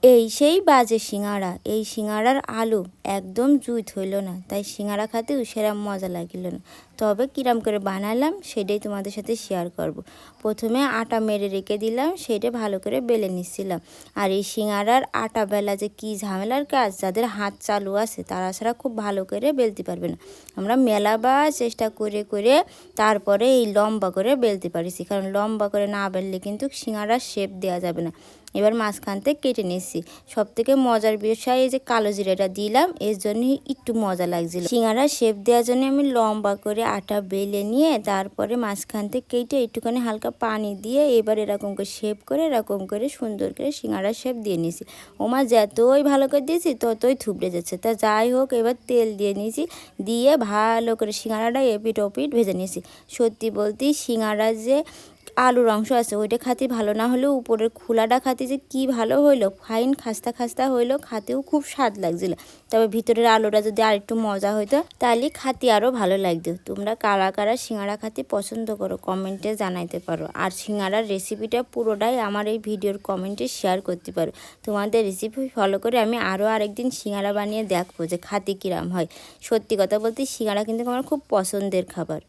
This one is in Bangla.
এই সেই বাজে সিঙ্গাড়া, এই সিঙ্গাড়ার আলু একদম জুইত হইল না, তাই সিঙ্গাড়া খেতেও সেরকম মজা লাগিল না। তবে কিরাম করে বানালাম সেটাই তোমাদের সাথে শেয়ার করব। প্রথমে আটা মেরে রেখে দিলাম, সেটা ভালো করে বেলে নিচ্ছিলাম। আর এই সিঙ্গাড়ার আটা বেলা যে কী ঝামেলার কাজ, যাদের হাত চালু আছে তারা ছাড়া খুব ভালো করে বেলতে পারবে না। আমরা মেলাবার চেষ্টা করে করে তারপরে এই লম্বা করে বেলতে পারিছি, কারণ লম্বা করে না বেললে কিন্তু সিঙ্গাড়ার শেপ দেওয়া যাবে না। এবার মাঝখান থেকে কেটে নিচ্ছি। সব থেকে মজার বিষয় এই যে কালো জিরাটা দিলাম, এর জন্য একটু মজা লাগছিল। সিঙ্গাড়া শেপ দেওয়ার জন্য আমি লম্বা করে আটা বেলে নিয়ে তারপরে মাঝখান থেকে কেটে একটুখানি হালকা পানি দিয়ে এবার এরকম করে শেপ করে এরকম করে সুন্দর করে সিঙ্গাড়ার শেপ দিয়ে নিয়েছি। ওমা যতই ভালো করে দিয়েছি ততই থুবড়ে যাচ্ছে। তা যাই হোক, এবার তেল দিয়ে নিয়েছি, দিয়ে ভালো করে সিঙ্গাড়াটা এপিট ওপিট ভেজে নিয়েছি। সত্যি বলতে সিঙ্গাড়ার যে আলুর অংশ আছে ওইটা খাতে ভালো না হলেও উপরের খোলাটা খাতে যে কি ভালো হইলো, ফাইন খাস্তা খাস্তা হইলো, খাতেও খুব স্বাদ লাগছিল। তবে ভিতরের আলুটা যদি আর একটু মজা হইতো তাহলে খাতে আরও ভালো লাগতো। তোমরা কারা কারা সিঙ্গাড়া খাতে পছন্দ করো কমেন্টে জানাইতে পারো। আর সিঙ্গাড়ার রেসিপিটা পুরোটাই আমার এই ভিডিওর কমেন্টে শেয়ার করতে পারো। তোমাদের রেসিপি ফলো করে আমি আরও আরেকদিন সিঙ্গাড়া বানিয়ে দেখবো যে খাতে কিরাম হয়। সত্যি কথা বলতে সিঙ্গাড়া কিন্তু আমার খুব পছন্দের খাবার।